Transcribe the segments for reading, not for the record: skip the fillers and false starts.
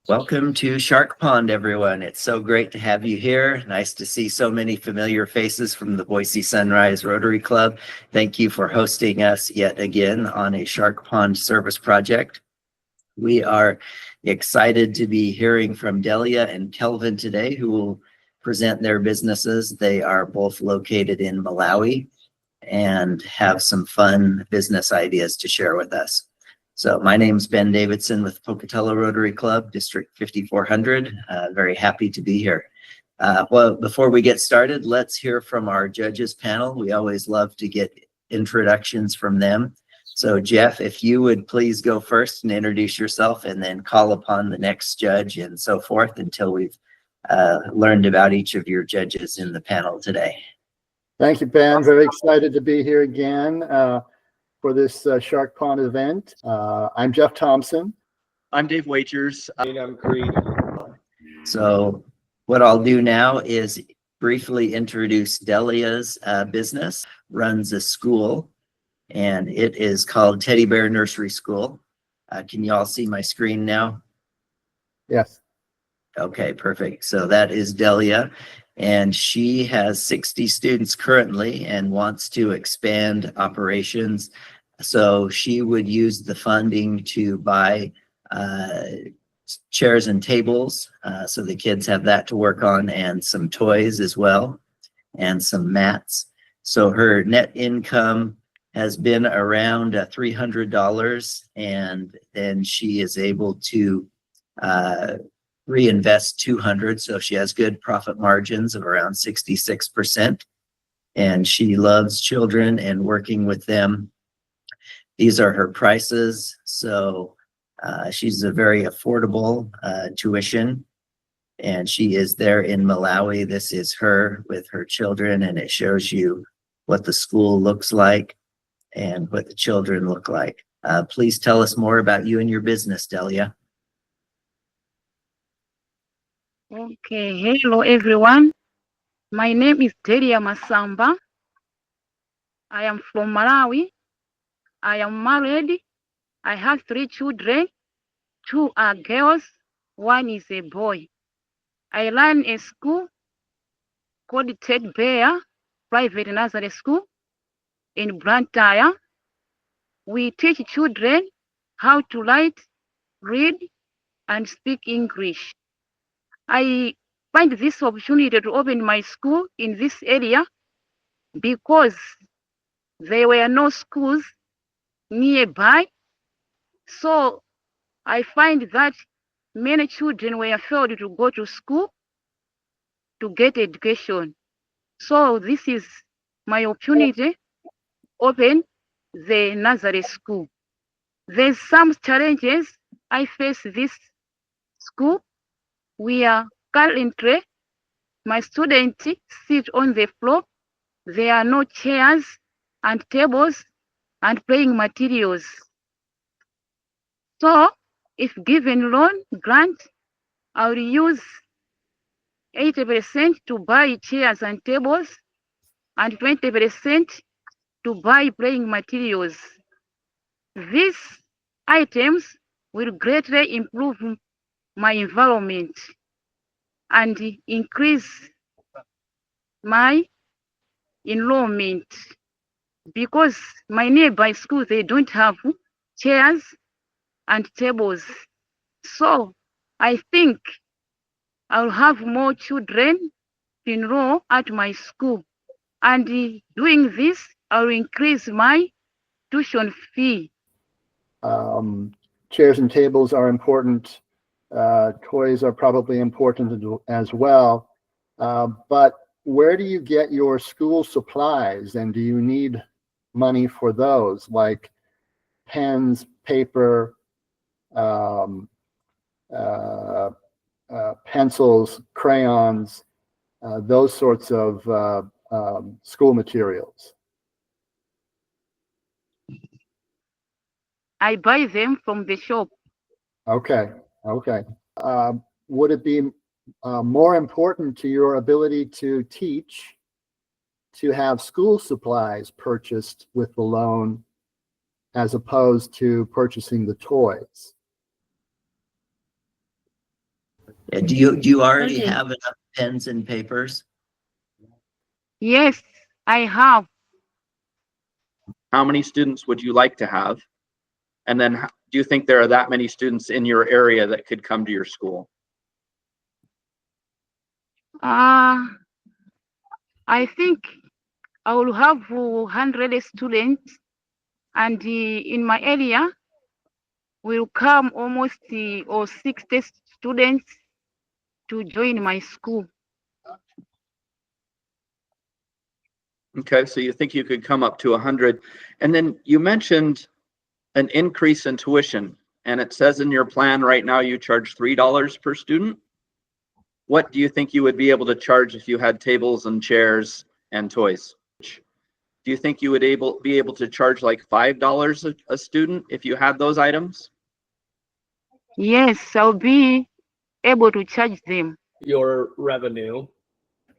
Welcome to Shark Pond, everyone. It's so great to have you here. Nice to see so many familiar faces from the Boise Sunrise Rotary Club. Thank you for hosting us yet again on a Shark Pond service project. We are excited to be hearing from Delia and Kelvin today, who will present their businesses. They are both located in Malawi and have some fun business ideas to share with us. So my name's Ben Davidson with Pocatello Rotary Club, District 5400. Very happy to be here. Well, before we get started, let's hear from our judges panel. We always love to get introductions from them. So Jeff, if you would please go first and introduce yourself and then call upon the next judge and so forth until we've learned about each of your judges in the panel today. Thank you, Ben. Very excited to be here again for this Shark Pond event. I'm Jeff Thompson. I'm Dave Wagers. I'm Creed. So what I'll do now is briefly introduce Delia's business. Runs a school, and it is called Teddy Bear Nursery School. Can you all see my screen now? Yes. Okay, perfect. So that is Delia, and she has 60 students currently and wants to expand operations. So she would use the funding to buy chairs and tables, so the kids have that to work on, and some toys as well, and some mats. So her net income has been around $300, and then she is able to reinvest 200, so she has good profit margins of around 66%, and she loves children and working with them. These are her prices, so she's a very affordable tuition, and she is there in Malawi. This is her with her children, and it shows you what the school looks like and what the children look like. Please tell us more about you and your business, Delia. Okay, hello everyone. My name is Delia Masamba. I am from Malawi. I am married. I have 3 children. 2 are girls, 1 is a boy. I run a school called Teddy Bear Private Nursery School in Blantyre. We teach children how to write, read, and speak English. I find this opportunity to open my school in this area because there were no schools nearby. So I find that many children were failed to go to school to get education. So this is my opportunity to open the nursery school. There's some challenges I face this school. We are currently, my students sit on the floor. There are no chairs and tables and playing materials. So if given loan grant, I will use 80% to buy chairs and tables and 20% to buy playing materials. These items will greatly improve my environment and increase my enrollment, because my nearby schools, they don't have chairs and tables. So I think I'll have more children to enroll at my school, and doing this, I'll increase my tuition fee. Chairs and tables are important. Toys are probably important as well. But where do you get your school supplies, and do you need money for those, like pens, paper, pencils, crayons, those sorts of school materials? I buy them from the shop. Okay. Would it be more important to your ability to teach to have school supplies purchased with the loan as opposed to purchasing the toys? Do you already Okay. have enough pens and papers? Yes, I have. How many students would you like to have? And then do you think there are that many students in your area that could come to your school? Uh, I think I will have 100 students, and in my area will come almost or 60 students to join my school. Okay, so you think you could come up to 100. And then you mentioned an increase in tuition, and it says in your plan right now you charge $3 per student. What do you think you would be able to charge if you had tables and chairs and toys? Do you think you would be able to charge like $5 a student if you had those items? Yes, I'll be able to charge them. Your revenue,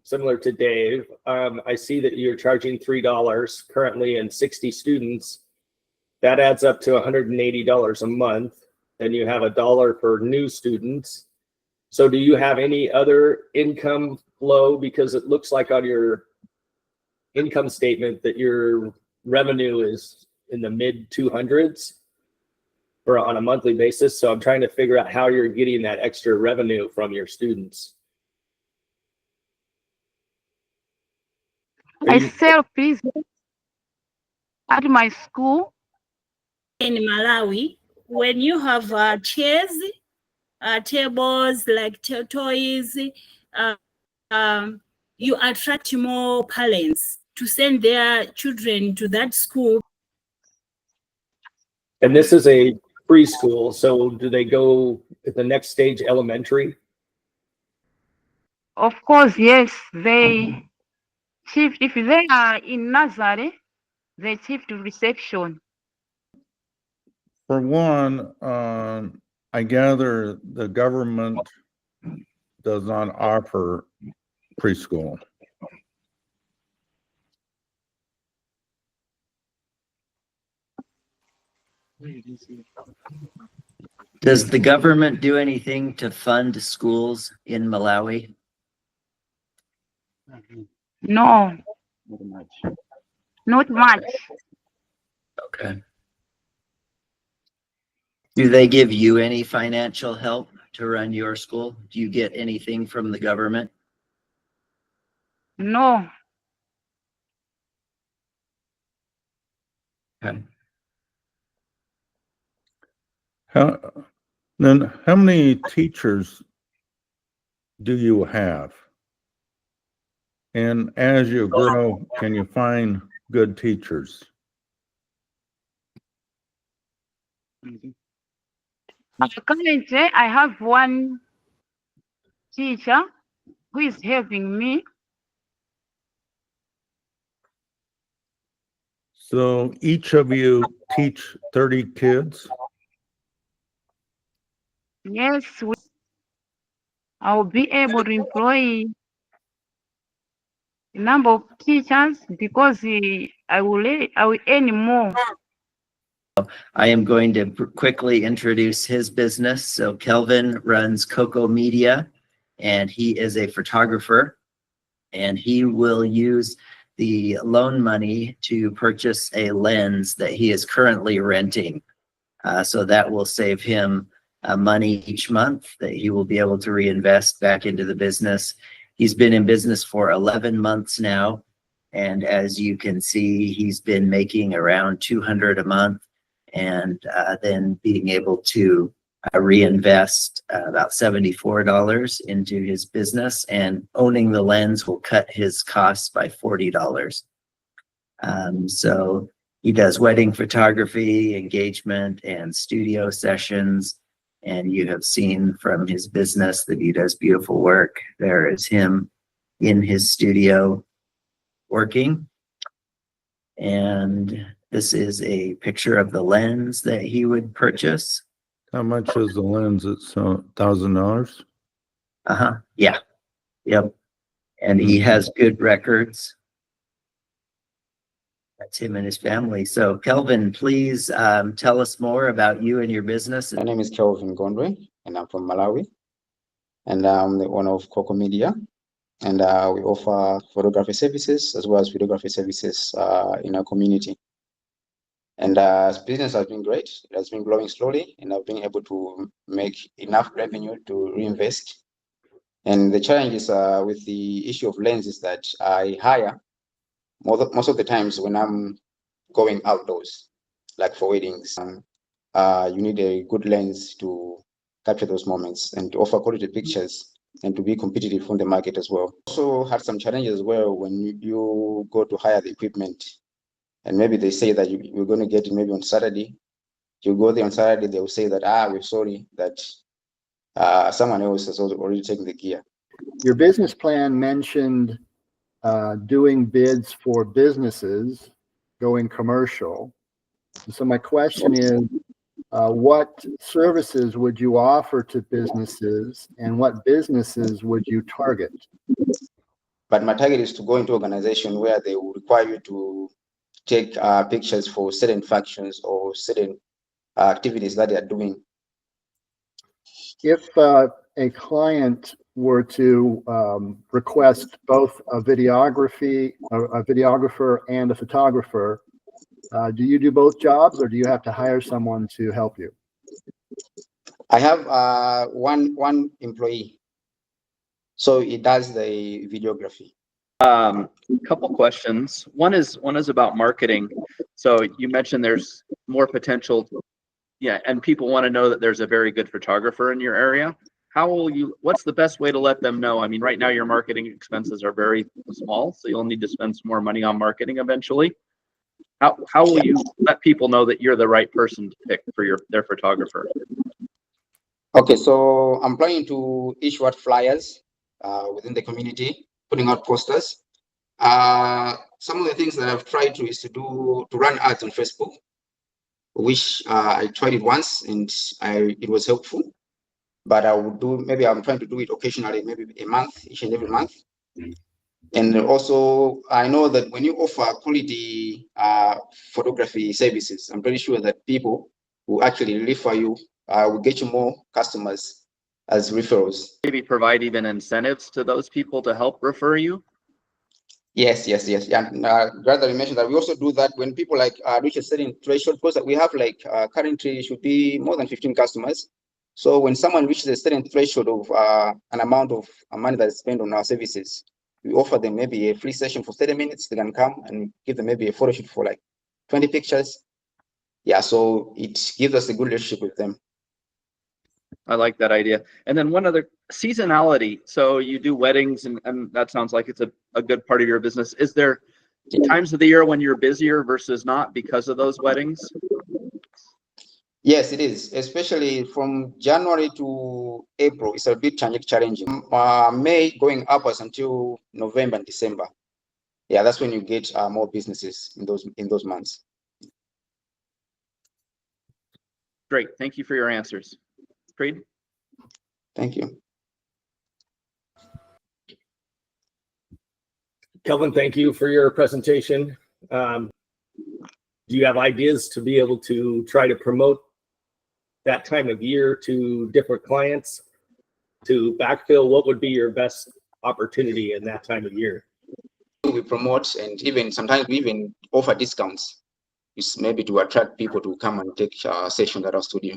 similar to Dave, I see that you're charging $3 currently and 60 students. That adds up to $180 a month. And you have $1 for new students. So do you have any other income flow? Because it looks like on your income statement that your revenue is in the mid 200s or on a monthly basis. So I'm trying to figure out how you're getting that extra revenue from your students. I sell presents at my school. In Malawi, when you have chairs, tables, like toys, you attract more parents to send their children to that school. And this is a preschool, so do they go at the next stage elementary? Of course, yes, they shift. If they are in nursery, they shift to reception. For one, I gather the government does not offer preschool. Does the government do anything to fund schools in Malawi? No, not much. Okay. Do they give you any financial help to run your school? Do you get anything from the government? No, Okay. How many teachers do you have? And as you grow, can you find good teachers? currently I have one teacher who is helping me. So each of you teach 30 kids? Yes, I'll be able to employ a number of teachers because I will earn more. I am going to quickly introduce his business. So Kelvin runs Coco Media, and he is a photographer, and he will use the loan money to purchase a lens that he is currently renting. So that will save him money each month that he will be able to reinvest back into the business. He's been in business for 11 months now. And as you can see, he's been making around 200 a month, and then being able to reinvest about $74 into his business, and owning the lens will cut his costs by $40. So he does wedding photography, engagement, and studio sessions. And you have seen from his business that he does beautiful work. There is him in his studio working. And this is a picture of the lens that he would purchase. How much is the lens? It's $1,000? Yeah. Yep. And he has good records. That's him and his family. So Kelvin, please tell us more about you and your business. My name is Kelvin Gondwe, and I'm from Malawi. and I'm the owner of Coco Media. And we offer photography services as well as videography services in our community. And business has been great. It has been growing slowly, and I've been able to make enough revenue to reinvest. And the challenge is with the issue of lens is that I hire most of the times when I'm going outdoors, like for weddings. You need a good lens to capture those moments and to offer quality pictures and to be competitive on the market as well. Also had some challenges as well when you go to hire the equipment, and maybe they say that you're going to get it maybe on Saturday. You go there on Saturday, they will say that, we're sorry that someone else has already taken the gear. Your business plan mentioned doing bids for businesses, going commercial. So my question is, what services would you offer to businesses, and what businesses would you target? But my target is to go into organization where they will require you to take pictures for certain functions or certain activities that they are doing. If a client were to request both a videographer and a photographer, do you do both jobs, or do you have to hire someone to help you? I have one employee, so he does the videography. Couple questions. One is about marketing. So you mentioned there's more potential, and people want to know that there's a very good photographer in your area. What's the best way to let them know? I mean, right now your marketing expenses are very small, so you'll need to spend some more money on marketing eventually. How will you let people know that you're the right person to pick for their photographer? Okay, so I'm planning to issue out flyers within the community, putting out posters. Some of the things that I've tried is to run ads on Facebook, which I tried it once and it was helpful. But I'm trying to do it occasionally, maybe a month, each and every month. And also, I know that when you offer quality photography services, I'm pretty sure that people who actually refer you will get you more customers as referrals. Maybe provide even incentives to those people to help refer you? Yes. Yeah, rather you mentioned that we also do that when people reach a certain threshold, because we have currently should be more than 15 customers. So when someone reaches a certain threshold of an amount of money that is spent on our services, we offer them maybe a free session for 30 minutes. They can come and give them maybe a photo shoot for 20 pictures. Yeah, so it gives us a good relationship with them. I like that idea. And then one other, seasonality. So you do weddings, and that sounds like it's a good part of your business. Is there times of the year when you're busier versus not because of those weddings? Yes, it is, especially from January to April. It's a bit challenging. May going upwards until November and December. Yeah, that's when you get more businesses in those months. Great, thank you for your answers. Creed? Thank you. Kelvin, thank you for your presentation. Do you have ideas to be able to try to promote that time of year to different clients to backfill? What would be your best opportunity in that time of year? We promote, and even sometimes we even offer discounts. It's maybe to attract people to come and take a session at our studio.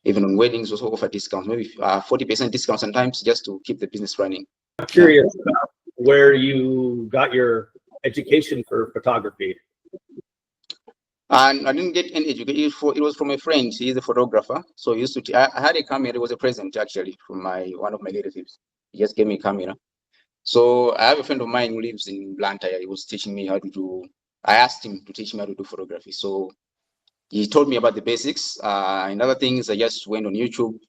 Even on weddings, we also offer discounts, maybe 40% discount sometimes, just to keep the business running. I'm curious about where you got your education for photography. And I didn't get any education. It was from a friend. He's a photographer. So he used to. I had a camera. It was a present actually from one of my relatives. He just gave me a camera. So I have a friend of mine who lives in Blantyre. He was teaching me how to do. I asked him to teach me how to do photography. So he told me about the basics. And other things, I just went on YouTube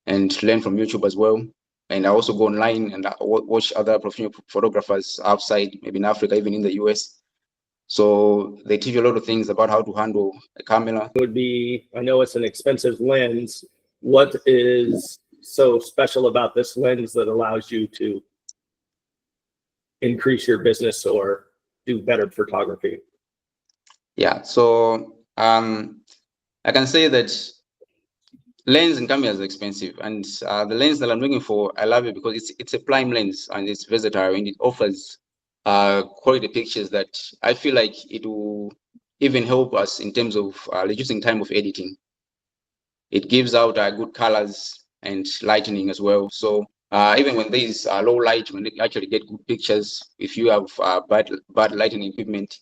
and learned from YouTube as well. And I also go online and watch other professional photographers outside, maybe in Africa, even in the US. So they teach you a lot of things about how to handle a camera. Would be, I know it's an expensive lens. What is so special about this lens that allows you to increase your business or do better photography? Yeah, so I can say that lens and cameras are expensive, and the lens that I'm looking for, I love it because it's a prime lens and it's versatile and it offers quality pictures that I feel like it will even help us in terms of reducing time of editing. It gives out good colors and lightning as well. So even when there is low light, when you actually get good pictures, if you have bad lighting equipment,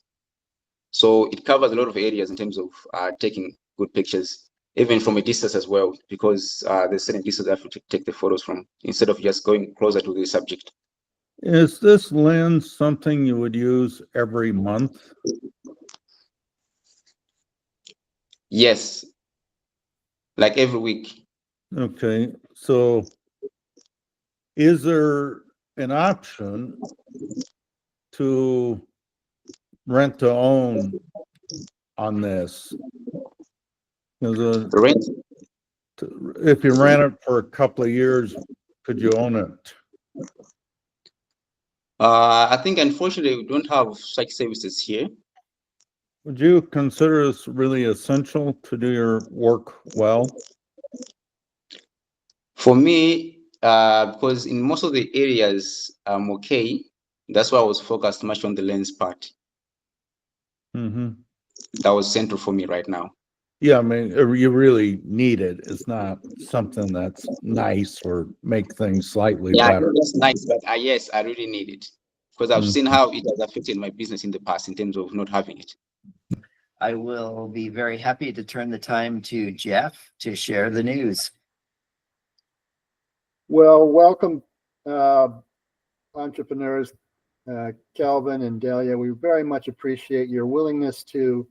so it covers a lot of areas in terms of taking good pictures, even from a distance as well, because there's certain distance I have to take the photos from instead of just going closer to the subject. Is this lens something you would use every month? Yes, like every week. Okay, so is there an option to rent to own on this? Because Rent. if you ran it for a couple of years, could you own it? I think unfortunately we don't have such services here. Would you consider this really essential to do your work well? For me, because in most of the areas I'm okay, that's why I was focused much on the lens part. Mm-hmm. That was central for me right now. Yeah, I mean, you really need it. It's not something that's nice or make things slightly Yeah, better. that's nice, but yes, I really need it because I've seen how it has affected my business in the past in terms of not having it. I will be very happy to turn the time to Jeff to share the news. Well, welcome, entrepreneurs, Kelvin and Delia. We very much appreciate your willingness to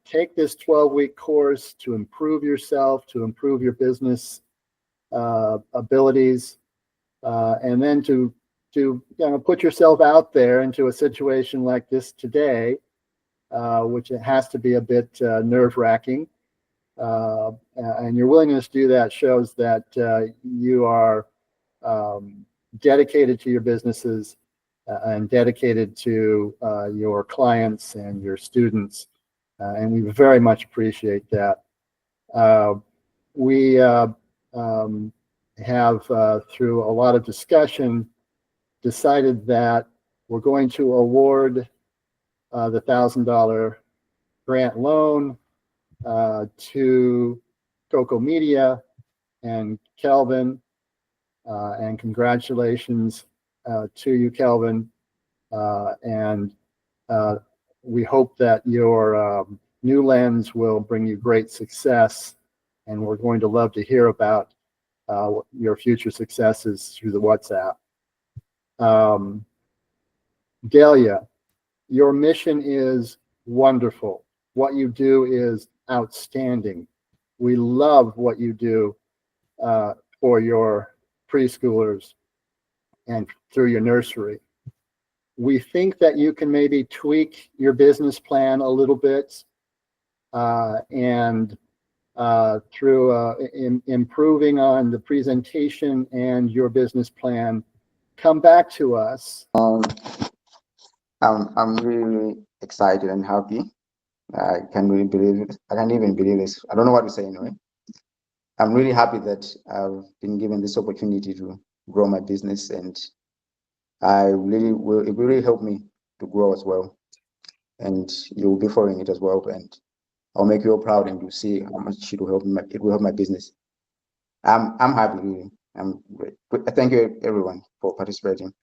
take this 12-week course to improve yourself, to improve your business abilities, and then to put yourself out there into a situation like this today, which it has to be a bit nerve-wracking. And your willingness to do that shows that you are dedicated to your businesses and dedicated to your clients and your students. And we very much appreciate that. We have, through a lot of discussion, decided that we're going to award the $1,000 grant loan to Coco Media and Kelvin, and congratulations to you, Kelvin. And we hope that your new lens will bring you great success, and we're going to love to hear about your future successes through the WhatsApp. Delia, your mission is wonderful. What you do is outstanding. We love what you do for your preschoolers and through your nursery. We think that you can maybe tweak your business plan a little bit and through improving on the presentation and your business plan, come back to us. I'm really excited and happy. I can't really believe it. I can't even believe this. I don't know what to say anyway. I'm really happy that I've been given this opportunity to grow my business, and it will really help me to grow as well. And you'll be following it as well. And I'll make you all proud, and you'll see how much it will help my business. I'm happy, really. I'm great. Thank you everyone for participating.